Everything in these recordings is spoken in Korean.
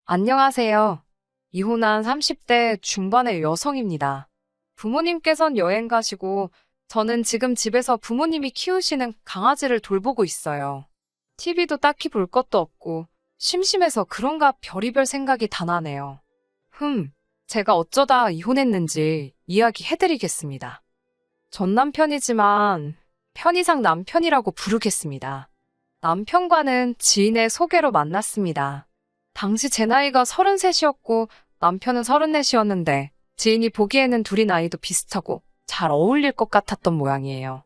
안녕하세요. 이혼한 30대 중반의 여성입니다. 부모님께선 여행 가시고 저는 지금 집에서 부모님이 키우시는 강아지를 돌보고 있어요. TV도 딱히 볼 것도 없고 심심해서 그런가 별의별 생각이 다 나네요. 제가 어쩌다 이혼했는지 이야기해드리겠습니다. 전 남편이지만 편의상 남편이라고 부르겠습니다. 남편과는 지인의 소개로 만났습니다. 당시 제 나이가 33이었고 남편은 34이었는데 지인이 보기에는 둘이 나이도 비슷하고 잘 어울릴 것 같았던 모양이에요.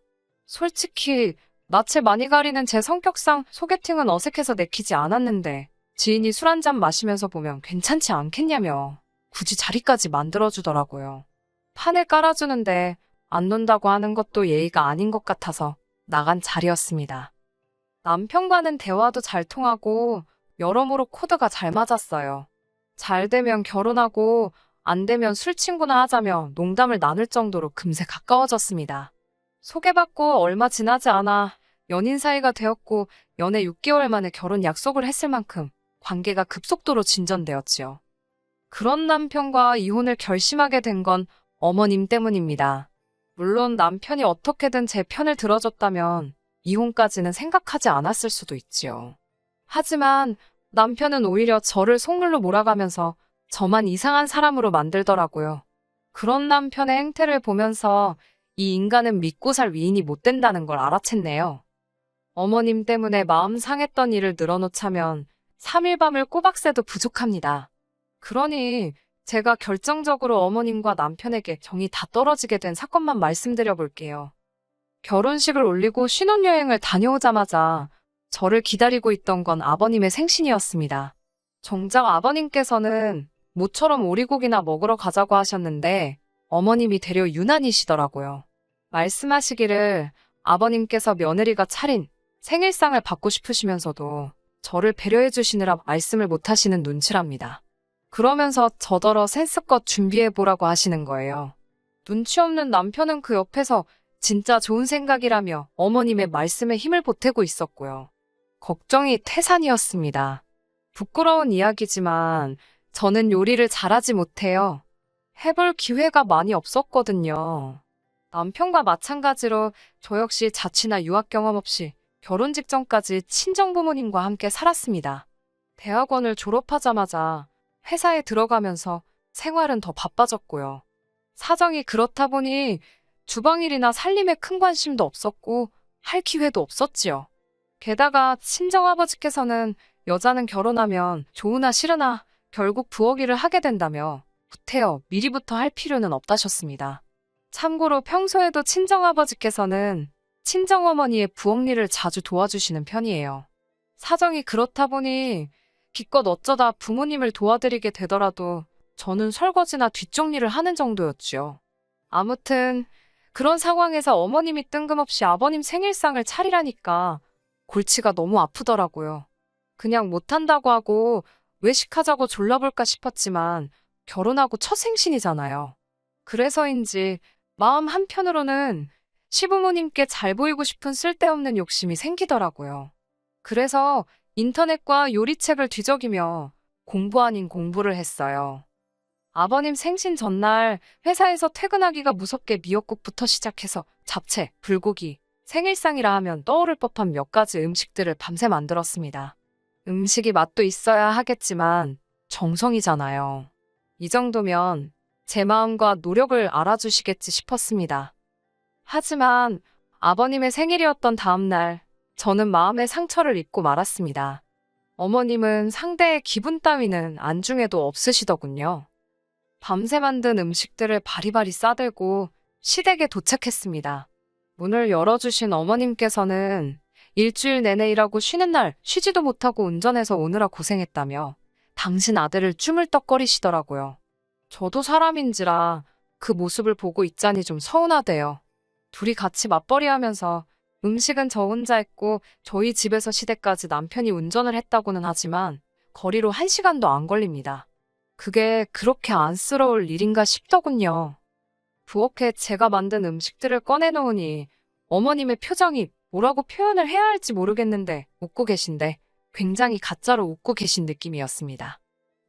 솔직히 낯을 많이 가리는 제 성격상 소개팅은 어색해서 내키지 않았는데 지인이 술 한잔 마시면서 보면 괜찮지 않겠냐며 굳이 자리까지 만들어주더라고요. 판을 깔아주는데 안 논다고 하는 것도 예의가 아닌 것 같아서 나간 자리였습니다. 남편과는 대화도 잘 통하고 여러모로 코드가 잘 맞았어요. 잘 되면 결혼하고 안 되면 술 친구나 하자며 농담을 나눌 정도로 금세 가까워졌습니다. 소개받고 얼마 지나지 않아 연인 사이가 되었고 연애 6개월 만에 결혼 약속을 했을 만큼 관계가 급속도로 진전되었지요. 그런 남편과 이혼을 결심하게 된 건 어머님 때문입니다. 물론 남편이 어떻게든 제 편을 들어줬다면 이혼까지는 생각하지 않았을 수도 있지요. 하지만 남편은 오히려 저를 속물로 몰아가면서 저만 이상한 사람으로 만들더라고요. 그런 남편의 행태를 보면서 이 인간은 믿고 살 위인이 못 된다는 걸 알아챘네요. 어머님 때문에 마음 상했던 일을 늘어놓자면 3일 밤을 꼬박 새도 부족합니다. 그러니 제가 결정적으로 어머님과 남편에게 정이 다 떨어지게 된 사건만 말씀드려 볼게요. 결혼식을 올리고 신혼여행을 다녀오자마자 저를 기다리고 있던 건 아버님의 생신이었습니다. 정작 아버님께서는 모처럼 오리고기나 먹으러 가자고 하셨는데 어머님이 되려 유난이시더라고요. 말씀하시기를 아버님께서 며느리가 차린 생일상을 받고 싶으시면서도 저를 배려해 주시느라 말씀을 못 하시는 눈치랍니다. 그러면서 저더러 센스껏 준비해보라고 하시는 거예요. 눈치 없는 남편은 그 옆에서 진짜 좋은 생각이라며 어머님의 말씀에 힘을 보태고 있었고요. 걱정이 태산이었습니다. 부끄러운 이야기지만 저는 요리를 잘하지 못해요. 해볼 기회가 많이 없었거든요. 남편과 마찬가지로 저 역시 자취나 유학 경험 없이 결혼 직전까지 친정부모님과 함께 살았습니다. 대학원을 졸업하자마자 회사에 들어가면서 생활은 더 바빠졌고요. 사정이 그렇다 보니 주방일이나 살림에 큰 관심도 없었고 할 기회도 없었지요. 게다가 친정아버지께서는 여자는 결혼하면 좋으나 싫으나 결국 부엌 일을 하게 된다며 구태여 미리부터 할 필요는 없다셨습니다. 참고로 평소에도 친정아버지께서는 친정어머니의 부엌 일을 자주 도와주시는 편이에요. 사정이 그렇다 보니 기껏 어쩌다 부모님을 도와드리게 되더라도 저는 설거지나 뒷정리를 하는 정도였지요. 아무튼 그런 상황에서 어머님이 뜬금없이 아버님 생일상을 차리라니까 골치가 너무 아프더라고요. 그냥 못한다고 하고 외식하자고 졸라볼까 싶었지만 결혼하고 첫 생신이잖아요. 그래서인지 마음 한편으로는 시부모님께 잘 보이고 싶은 쓸데없는 욕심이 생기더라고요. 그래서 인터넷과 요리책을 뒤적이며 공부 아닌 공부를 했어요. 아버님 생신 전날 회사에서 퇴근하기가 무섭게 미역국부터 시작해서 잡채, 불고기, 생일상이라 하면 떠오를 법한 몇 가지 음식들을 밤새 만들었습니다. 음식이 맛도 있어야 하겠지만 정성이잖아요. 이 정도면 제 마음과 노력을 알아주시겠지 싶었습니다. 하지만 아버님의 생일이었던 다음날 저는 마음의 상처를 입고 말았습니다. 어머님은 상대의 기분 따위는 안중에도 없으시더군요. 밤새 만든 음식들을 바리바리 싸들고 시댁에 도착했습니다. 문을 열어주신 어머님께서는 일주일 내내 일하고 쉬는 날 쉬지도 못하고 운전해서 오느라 고생했다며 당신 아들을 쭈물떡거리시더라고요. 저도 사람인지라 그 모습을 보고 있자니 좀 서운하대요. 둘이 같이 맞벌이하면서 음식은 저 혼자 했고 저희 집에서 시댁까지 남편이 운전을 했다고는 하지만 거리로 1시간도 안 걸립니다. 그게 그렇게 안쓰러울 일인가 싶더군요. 부엌에 제가 만든 음식들을 꺼내놓으니 어머님의 표정이 뭐라고 표현을 해야 할지 모르겠는데 웃고 계신데 굉장히 가짜로 웃고 계신 느낌이었습니다.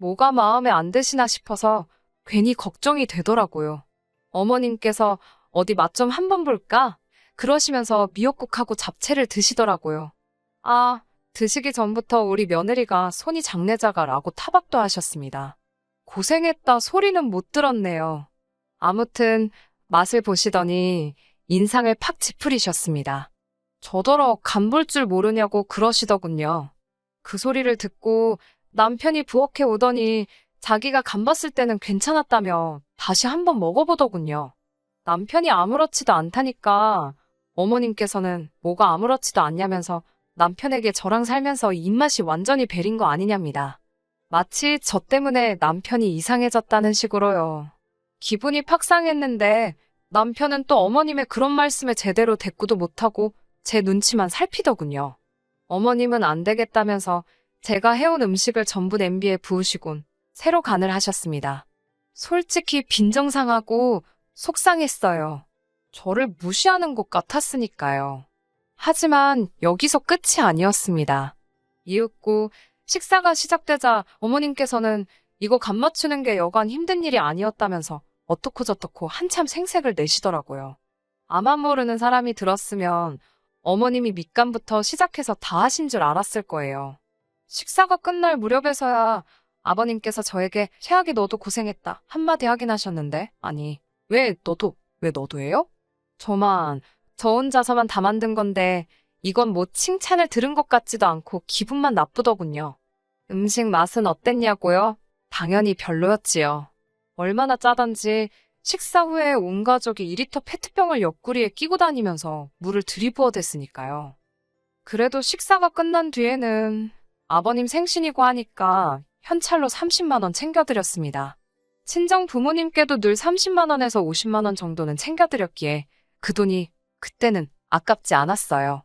뭐가 마음에 안 드시나 싶어서 괜히 걱정이 되더라고요. 어머님께서 어디 맛 좀 한번 볼까? 그러시면서 미역국하고 잡채를 드시더라고요. 아, 드시기 전부터 우리 며느리가 손이 장내자가라고 타박도 하셨습니다. 고생했다 소리는 못 들었네요. 아무튼 맛을 보시더니 인상을 팍 찌푸리셨습니다. 저더러 간 볼 줄 모르냐고 그러시더군요. 그 소리를 듣고 남편이 부엌에 오더니 자기가 간 봤을 때는 괜찮았다며 다시 한번 먹어보더군요. 남편이 아무렇지도 않다니까 어머님께서는 뭐가 아무렇지도 않냐면서 남편에게 저랑 살면서 입맛이 완전히 배린 거 아니냐입니다. 마치 저 때문에 남편이 이상해졌다는 식으로요. 기분이 팍 상했는데 남편은 또 어머님의 그런 말씀에 제대로 대꾸도 못하고 제 눈치만 살피더군요. 어머님은 안 되겠다면서 제가 해온 음식을 전부 냄비에 부으시곤 새로 간을 하셨습니다. 솔직히 빈정상하고 속상했어요. 저를 무시하는 것 같았으니까요. 하지만 여기서 끝이 아니었습니다. 이윽고 식사가 시작되자 어머님께서는 이거 간 맞추는 게 여간 힘든 일이 아니었다면서 어떻고 저떻고 한참 생색을 내시더라고요. 아마 모르는 사람이 들었으면 어머님이 밑간부터 시작해서 다 하신 줄 알았을 거예요. 식사가 끝날 무렵에서야 아버님께서 저에게 최악이 너도 고생했다 한마디 하긴 하셨는데 아니 왜 너도예요? 저 혼자서만 다 만든 건데 이건 뭐 칭찬을 들은 것 같지도 않고 기분만 나쁘더군요. 음식 맛은 어땠냐고요? 당연히 별로였지요. 얼마나 짜던지 식사 후에 온 가족이 2리터 페트병을 옆구리에 끼고 다니면서 물을 들이부어댔으니까요. 그래도 식사가 끝난 뒤에는 아버님 생신이고 하니까 현찰로 30만 원 챙겨드렸습니다. 친정 부모님께도 늘 30만 원에서 50만 원 정도는 챙겨드렸기에 그 돈이 그때는 아깝지 않았어요.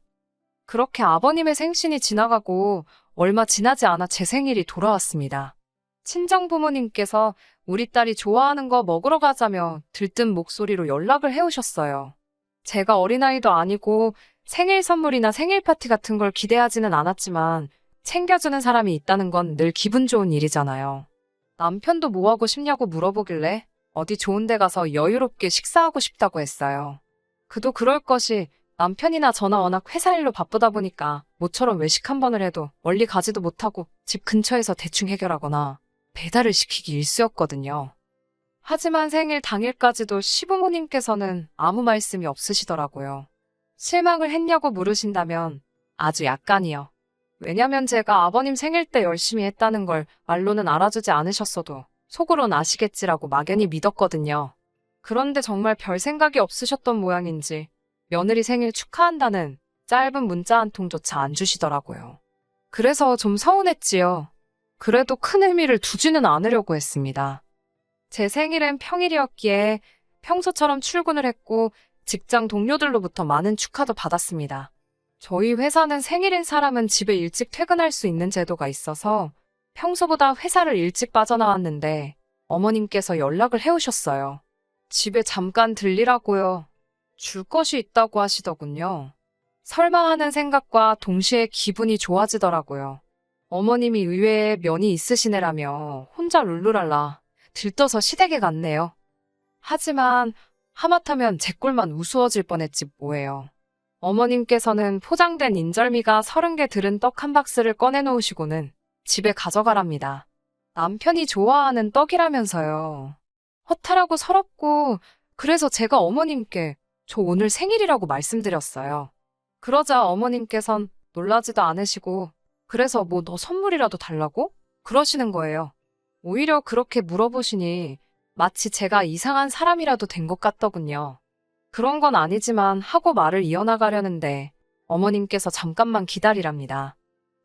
그렇게 아버님의 생신이 지나가고 얼마 지나지 않아 제 생일이 돌아왔습니다. 친정 부모님께서 우리 딸이 좋아하는 거 먹으러 가자며 들뜬 목소리로 연락을 해오셨어요. 제가 어린아이도 아니고 생일 선물이나 생일 파티 같은 걸 기대하지는 않았지만 챙겨주는 사람이 있다는 건 늘 기분 좋은 일이잖아요. 남편도 뭐 하고 싶냐고 물어보길래 어디 좋은 데 가서 여유롭게 식사하고 싶다고 했어요. 그도 그럴 것이 남편이나 저나 워낙 회사 일로 바쁘다 보니까 모처럼 외식 한 번을 해도 멀리 가지도 못하고 집 근처에서 대충 해결하거나 배달을 시키기 일쑤였거든요. 하지만 생일 당일까지도 시부모님께서는 아무 말씀이 없으시더라고요. 실망을 했냐고 물으신다면 아주 약간이요. 왜냐면 제가 아버님 생일 때 열심히 했다는 걸 말로는 알아주지 않으셨어도 속으론 아시겠지라고 막연히 믿었거든요. 그런데 정말 별 생각이 없으셨던 모양인지 며느리 생일 축하한다는 짧은 문자 한 통조차 안 주시더라고요. 그래서 좀 서운했지요. 그래도 큰 의미를 두지는 않으려고 했습니다. 제 생일은 평일이었기에 평소처럼 출근을 했고 직장 동료들로부터 많은 축하도 받았습니다. 저희 회사는 생일인 사람은 집에 일찍 퇴근할 수 있는 제도가 있어서 평소보다 회사를 일찍 빠져나왔는데 어머님께서 연락을 해오셨어요. 집에 잠깐 들리라고요. 줄 것이 있다고 하시더군요. 설마 하는 생각과 동시에 기분이 좋아지더라고요. 어머님이 의외에 면이 있으시네라며 혼자 룰루랄라 들떠서 시댁에 갔네요. 하지만 하마터면 제 꼴만 우스워질 뻔했지 뭐예요. 어머님께서는 포장된 인절미가 30개 들은 떡 한 박스를 꺼내놓으시고는 집에 가져가랍니다. 남편이 좋아하는 떡이라면서요. 허탈하고 서럽고 그래서 제가 어머님께 저 오늘 생일이라고 말씀드렸어요. 그러자 어머님께선 놀라지도 않으시고 그래서 뭐 너 선물이라도 달라고? 그러시는 거예요. 오히려 그렇게 물어보시니 마치 제가 이상한 사람이라도 된 것 같더군요. 그런 건 아니지만 하고 말을 이어나가려는데 어머님께서 잠깐만 기다리랍니다.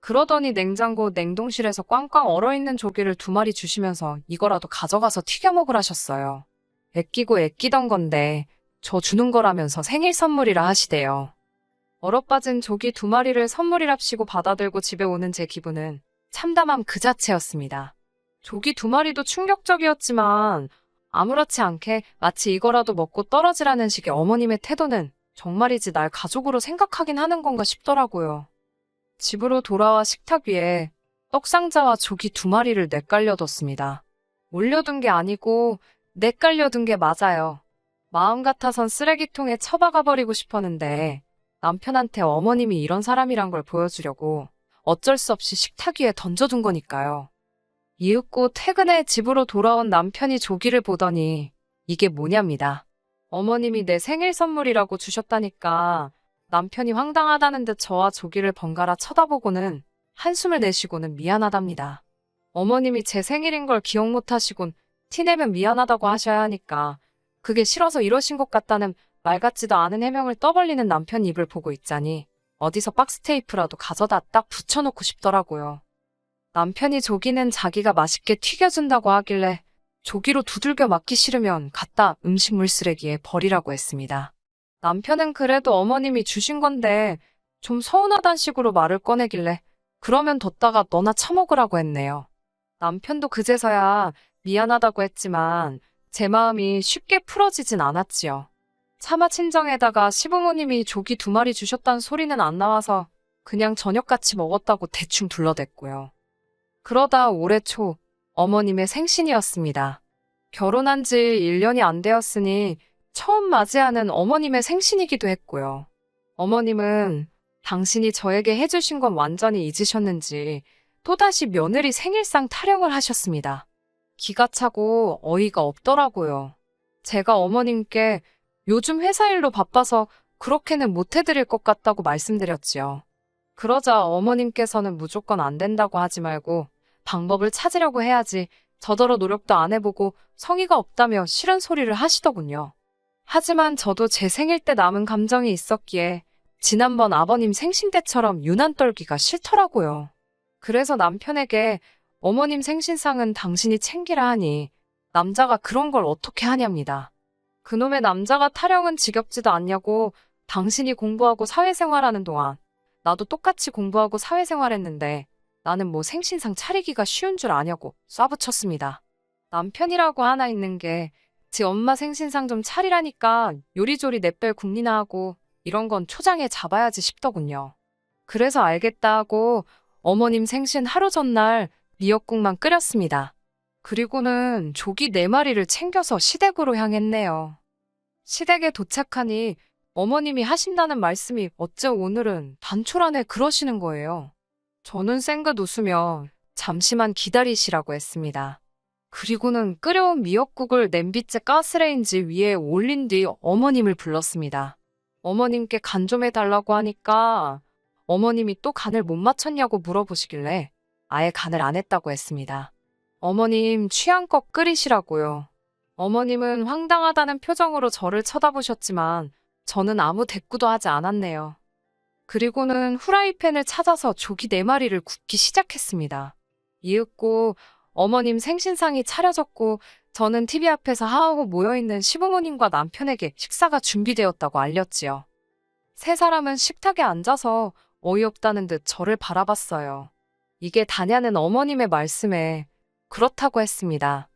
그러더니 냉장고 냉동실에서 꽝꽝 얼어있는 조개를 2마리 주시면서 이거라도 가져가서 튀겨 먹으라셨어요. 애끼고 애끼던 건데 저 주는 거라면서 생일 선물이라 하시대요. 얼어빠진 조기 2마리를 선물이랍시고 받아들고 집에 오는 제 기분은 참담함 그 자체였습니다. 조기 2마리도 충격적이었지만 아무렇지 않게 마치 이거라도 먹고 떨어지라는 식의 어머님의 태도는 정말이지 날 가족으로 생각하긴 하는 건가 싶더라고요. 집으로 돌아와 식탁 위에 떡상자와 조기 2마리를 내깔려뒀습니다. 올려둔 게 아니고 내깔려둔 게 맞아요. 마음 같아선 쓰레기통에 처박아버리고 싶었는데 남편한테 어머님이 이런 사람이란 걸 보여주려고 어쩔 수 없이 식탁 위에 던져둔 거니까요. 이윽고 퇴근해 집으로 돌아온 남편이 조기를 보더니 이게 뭐냐입니다. 어머님이 내 생일 선물이라고 주셨다니까. 남편이 황당하다는 듯 저와 조기를 번갈아 쳐다보고는 한숨을 내쉬고는 미안하답니다. 어머님이 제 생일인 걸 기억 못하시곤 티내면 미안하다고 하셔야 하니까 그게 싫어서 이러신 것 같다는 말 같지도 않은 해명을 떠벌리는 남편 입을 보고 있자니 어디서 박스 테이프라도 가져다 딱 붙여놓고 싶더라고요. 남편이 조기는 자기가 맛있게 튀겨준다고 하길래 조기로 두들겨 맞기 싫으면 갖다 음식물 쓰레기에 버리라고 했습니다. 남편은 그래도 어머님이 주신 건데 좀 서운하단 식으로 말을 꺼내길래 그러면 뒀다가 너나 처먹으라고 했네요. 남편도 그제서야 미안하다고 했지만 제 마음이 쉽게 풀어지진 않았지요. 차마 친정에다가 시부모님이 조기 2마리 주셨다는 소리는 안 나와서 그냥 저녁같이 먹었다고 대충 둘러댔고요. 그러다 올해 초 어머님의 생신이었습니다. 결혼한 지 1년이 안 되었으니 처음 맞이하는 어머님의 생신이기도 했고요. 어머님은 당신이 저에게 해주신 건 완전히 잊으셨는지 또다시 며느리 생일상 타령을 하셨습니다. 기가 차고 어이가 없더라고요. 제가 어머님께 요즘 회사 일로 바빠서 그렇게는 못 해드릴 것 같다고 말씀드렸지요. 그러자 어머님께서는 무조건 안 된다고 하지 말고 방법을 찾으려고 해야지 저더러 노력도 안 해보고 성의가 없다며 싫은 소리를 하시더군요. 하지만 저도 제 생일 때 남은 감정이 있었기에 지난번 아버님 생신 때처럼 유난 떨기가 싫더라고요. 그래서 남편에게 어머님 생신상은 당신이 챙기라 하니 남자가 그런 걸 어떻게 하냐입니다. 그놈의 남자가 타령은 지겹지도 않냐고 당신이 공부하고 사회생활하는 동안 나도 똑같이 공부하고 사회생활했는데 나는 뭐 생신상 차리기가 쉬운 줄 아냐고 쏴붙였습니다. 남편이라고 하나 있는 게 지 엄마 생신상 좀 차리라니까 요리조리 내뺄 궁리나 하고 이런 건 초장에 잡아야지 싶더군요. 그래서 알겠다 하고 어머님 생신 하루 전날 미역국만 끓였습니다. 그리고는 조기 4마리를 챙겨서 시댁으로 향했네요. 시댁에 도착하니 어머님이 하신다는 말씀이 어째 오늘은 단촐 안에 그러시는 거예요. 저는 쌩긋 웃으며 잠시만 기다리시라고 했습니다. 그리고는 끓여온 미역국을 냄비째 가스레인지 위에 올린 뒤 어머님을 불렀습니다. 어머님께 간 좀 해달라고 하니까 어머님이 또 간을 못 맞췄냐고 물어보시길래 아예 간을 안 했다고 했습니다. 어머님 취향껏 끓이시라고요. 어머님은 황당하다는 표정으로 저를 쳐다보셨지만 저는 아무 대꾸도 하지 않았네요. 그리고는 후라이팬을 찾아서 조기 4마리를 굽기 시작했습니다. 이윽고 어머님 생신상이 차려졌고 저는 TV 앞에서 하하호 모여있는 시부모님과 남편에게 식사가 준비되었다고 알렸지요. 세 사람은 식탁에 앉아서 어이없다는 듯 저를 바라봤어요. 이게 다냐는 어머님의 말씀에 그렇다고 했습니다.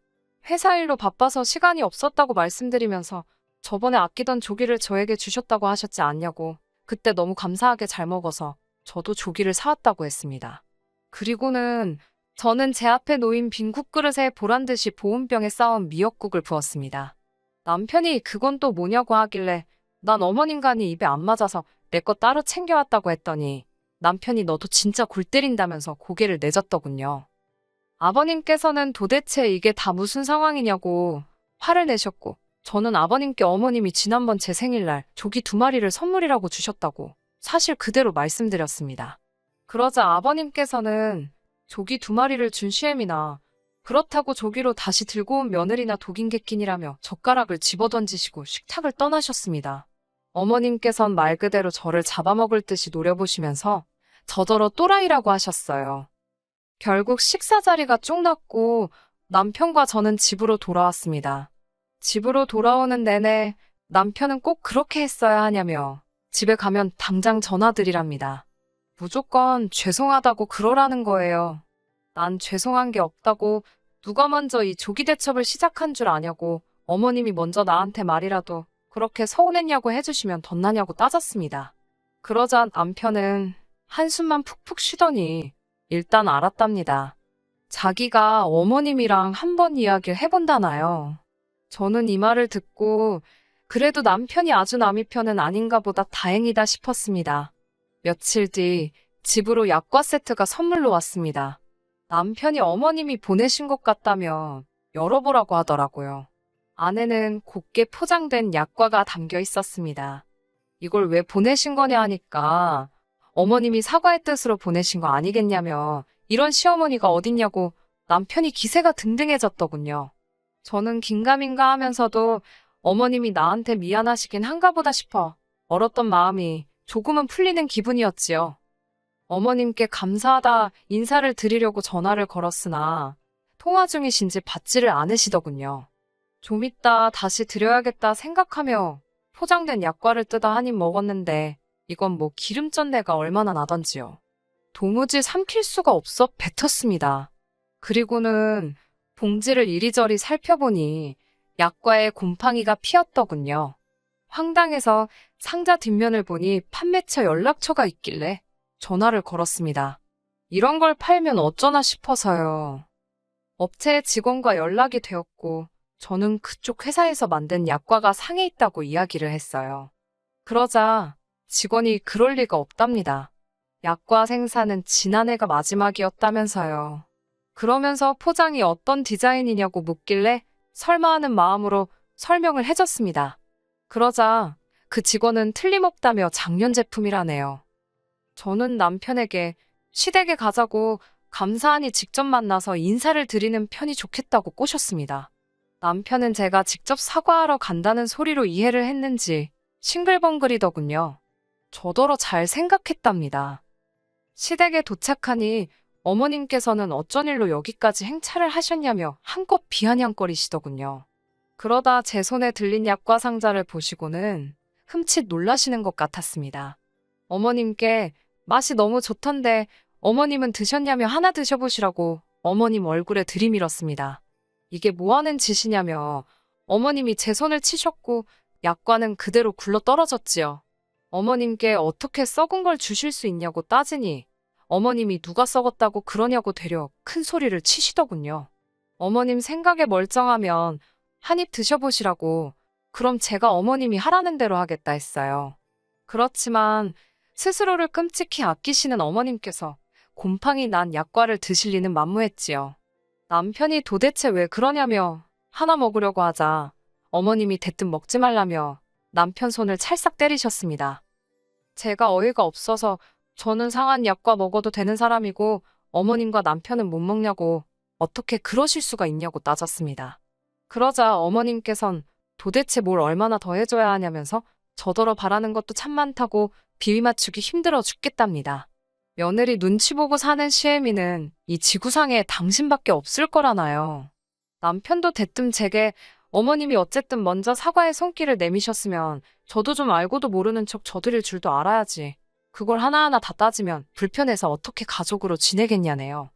회사 일로 바빠서 시간이 없었다고 말씀드리면서 저번에 아끼던 조기를 저에게 주셨다고 하셨지 않냐고 그때 너무 감사하게 잘 먹어서 저도 조기를 사왔다고 했습니다. 그리고는 저는 제 앞에 놓인 빈 국그릇에 보란듯이 보온병에 쌓은 미역국을 부었습니다. 남편이 그건 또 뭐냐고 하길래 난 어머님 간이 입에 안 맞아서 내 거 따로 챙겨왔다고 했더니 남편이 너도 진짜 골 때린다면서 고개를 내젓더군요. 아버님께서는 도대체 이게 다 무슨 상황이냐고 화를 내셨고 저는 아버님께 어머님이 지난번 제 생일날 조기 2마리를 선물이라고 주셨다고 사실 그대로 말씀드렸습니다. 그러자 아버님께서는 조기 2마리를 준 시엠이나 그렇다고 조기로 다시 들고 온 며느리나 독인 객긴이라며 젓가락을 집어던지시고 식탁을 떠나셨습니다. 어머님께선 말 그대로 저를 잡아먹을 듯이 노려보시면서 저더러 또라이라고 하셨어요. 결국 식사 자리가 쫑났고 남편과 저는 집으로 돌아왔습니다. 집으로 돌아오는 내내 남편은 꼭 그렇게 했어야 하냐며 집에 가면 당장 전화드리랍니다. 무조건 죄송하다고 그러라는 거예요. 난 죄송한 게 없다고 누가 먼저 이 조기 대첩을 시작한 줄 아냐고 어머님이 먼저 나한테 말이라도 그렇게 서운했냐고 해주시면 덧나냐고 따졌습니다. 그러자 남편은 한숨만 푹푹 쉬더니 일단 알았답니다. 자기가 어머님이랑 한번 이야기를 해본다나요? 저는 이 말을 듣고 그래도 남편이 아주 남의 편은 아닌가 보다 다행이다 싶었습니다. 며칠 뒤 집으로 약과 세트가 선물로 왔습니다. 남편이 어머님이 보내신 것 같다며 열어보라고 하더라고요. 안에는 곱게 포장된 약과가 담겨 있었습니다. 이걸 왜 보내신 거냐 하니까 어머님이 사과의 뜻으로 보내신 거 아니겠냐며 이런 시어머니가 어딨냐고 남편이 기세가 등등해졌더군요. 저는 긴가민가 하면서도 어머님이 나한테 미안하시긴 한가 보다 싶어 얼었던 마음이 조금은 풀리는 기분이었지요. 어머님께 감사하다 인사를 드리려고 전화를 걸었으나 통화 중이신지 받지를 않으시더군요. 좀 이따 다시 드려야겠다 생각하며 포장된 약과를 뜯어 한 입 먹었는데 이건 뭐 기름전내가 얼마나 나던지요. 도무지 삼킬 수가 없어 뱉었습니다. 그리고는 봉지를 이리저리 살펴보니 약과에 곰팡이가 피었더군요. 황당해서 상자 뒷면을 보니 판매처 연락처가 있길래 전화를 걸었습니다. 이런 걸 팔면 어쩌나 싶어서요. 업체 직원과 연락이 되었고 저는 그쪽 회사에서 만든 약과가 상해 있다고 이야기를 했어요. 그러자 직원이 그럴 리가 없답니다. 약과 생산은 지난해가 마지막이었다면서요. 그러면서 포장이 어떤 디자인이냐고 묻길래 설마 하는 마음으로 설명을 해줬습니다. 그러자 그 직원은 틀림없다며 작년 제품이라네요. 저는 남편에게 시댁에 가자고 감사하니 직접 만나서 인사를 드리는 편이 좋겠다고 꼬셨습니다. 남편은 제가 직접 사과하러 간다는 소리로 이해를 했는지 싱글벙글이더군요. 저더러 잘 생각했답니다. 시댁에 도착하니 어머님께서는 어쩐 일로 여기까지 행차를 하셨냐며 한껏 비아냥거리시더군요. 그러다 제 손에 들린 약과 상자를 보시고는 흠칫 놀라시는 것 같았습니다. 어머님께 맛이 너무 좋던데 어머님은 드셨냐며 하나 드셔보시라고 어머님 얼굴에 들이밀었습니다. 이게 뭐하는 짓이냐며 어머님이 제 손을 치셨고 약과는 그대로 굴러 떨어졌지요. 어머님께 어떻게 썩은 걸 주실 수 있냐고 따지니 어머님이 누가 썩었다고 그러냐고 되려 큰 소리를 치시더군요. 어머님 생각에 멀쩡하면 한 입 드셔보시라고 그럼 제가 어머님이 하라는 대로 하겠다 했어요. 그렇지만 스스로를 끔찍히 아끼시는 어머님께서 곰팡이 난 약과를 드실 리는 만무했지요. 남편이 도대체 왜 그러냐며 하나 먹으려고 하자 어머님이 대뜸 먹지 말라며 남편 손을 찰싹 때리셨습니다. 제가 어이가 없어서 저는 상한 약과 먹어도 되는 사람이고 어머님과 남편은 못 먹냐고 어떻게 그러실 수가 있냐고 따졌습니다. 그러자 어머님께선 도대체 뭘 얼마나 더 해줘야 하냐면서 저더러 바라는 것도 참 많다고 비위 맞추기 힘들어 죽겠답니다. 며느리 눈치 보고 사는 시애미는 이 지구상에 당신밖에 없을 거라나요. 남편도 대뜸 제게 어머님이 어쨌든 먼저 사과의 손길을 내미셨으면 저도 좀 알고도 모르는 척 저드릴 줄도 알아야지. 그걸 하나하나 다 따지면 불편해서 어떻게 가족으로 지내겠냐네요.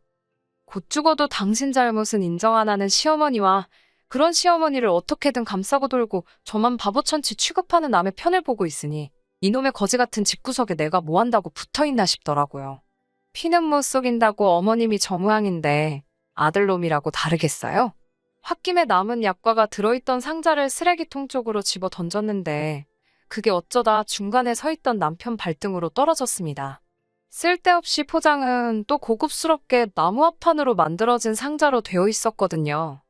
곧 죽어도 당신 잘못은 인정 안 하는 시어머니와 그런 시어머니를 어떻게든 감싸고 돌고 저만 바보천치 취급하는 남의 편을 보고 있으니 이놈의 거지 같은 집구석에 내가 뭐 한다고 붙어있나 싶더라고요. 피는 못 속인다고 어머님이 저 모양인데 아들놈이라고 다르겠어요? 홧김에 남은 약과가 들어있던 상자를 쓰레기통 쪽으로 집어 던졌는데 그게 어쩌다 중간에 서 있던 남편 발등으로 떨어졌습니다. 쓸데없이 포장은 또 고급스럽게 나무 합판으로 만들어진 상자로 되어 있었거든요.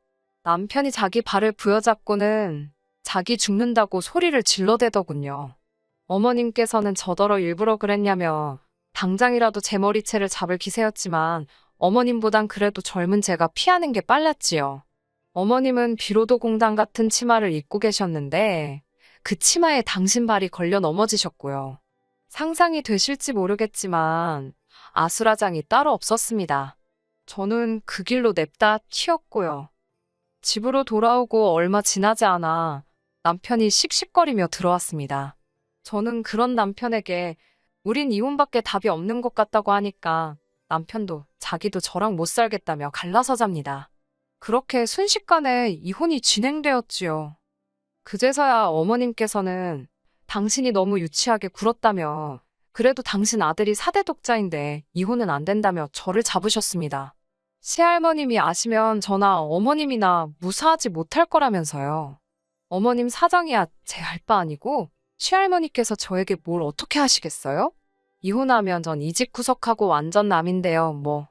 남편이 자기 발을 부여잡고는 자기 죽는다고 소리를 질러대더군요. 어머님께서는 저더러 일부러 그랬냐며 당장이라도 제 머리채를 잡을 기세였지만 어머님보단 그래도 젊은 제가 피하는 게 빨랐지요. 어머님은 비로도 공당 같은 치마를 입고 계셨는데 그 치마에 당신 발이 걸려 넘어지셨고요. 상상이 되실지 모르겠지만 아수라장이 따로 없었습니다. 저는 그 길로 냅다 튀었고요. 집으로 돌아오고 얼마 지나지 않아 남편이 씩씩거리며 들어왔습니다. 저는 그런 남편에게 우린 이혼밖에 답이 없는 것 같다고 하니까 남편도 자기도 저랑 못 살겠다며 갈라서잡니다. 그렇게 순식간에 이혼이 진행되었지요. 그제서야 어머님께서는 당신이 너무 유치하게 굴었다며 그래도 당신 아들이 4대 독자인데 이혼은 안 된다며 저를 잡으셨습니다. 시할머님이 아시면 저나 어머님이나 무사하지 못할 거라면서요. 어머님 사정이야 제 할 바 아니고 시할머니께서 저에게 뭘 어떻게 하시겠어요? 이혼하면 전 이직 구석하고 완전 남인데요, 뭐.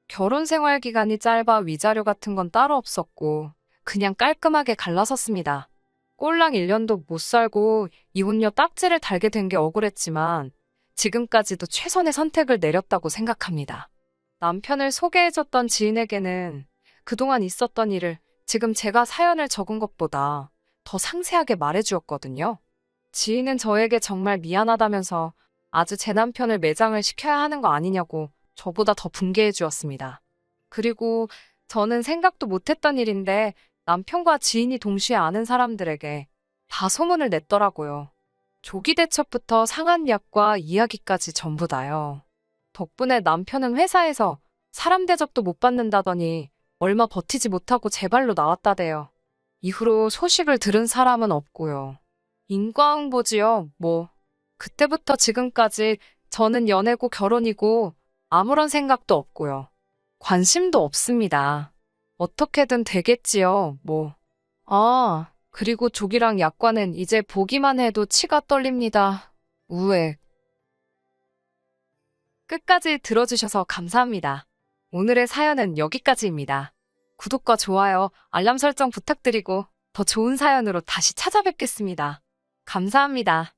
결혼 생활 기간이 짧아 위자료 같은 건 따로 없었고 그냥 깔끔하게 갈라섰습니다. 꼴랑 1년도 못 살고 이혼녀 딱지를 달게 된 게 억울했지만 지금까지도 최선의 선택을 내렸다고 생각합니다. 남편을 소개해줬던 지인에게는 그동안 있었던 일을 지금 제가 사연을 적은 것보다 더 상세하게 말해주었거든요. 지인은 저에게 정말 미안하다면서 아주 제 남편을 매장을 시켜야 하는 거 아니냐고 저보다 더 분개해 주었습니다. 그리고 저는 생각도 못했던 일인데 남편과 지인이 동시에 아는 사람들에게 다 소문을 냈더라고요. 조기 대처부터 상한약과 이야기까지 전부 다요. 덕분에 남편은 회사에서 사람 대접도 못 받는다더니 얼마 버티지 못하고 제 발로 나왔다대요. 이후로 소식을 들은 사람은 없고요. 인과응보지요, 뭐. 그때부터 지금까지 저는 연애고 결혼이고 아무런 생각도 없고요. 관심도 없습니다. 어떻게든 되겠지요, 뭐. 아, 그리고 조기랑 약과는 이제 보기만 해도 치가 떨립니다. 우에. 끝까지 들어주셔서 감사합니다. 오늘의 사연은 여기까지입니다. 구독과 좋아요, 알람 설정 부탁드리고 더 좋은 사연으로 다시 찾아뵙겠습니다. 감사합니다.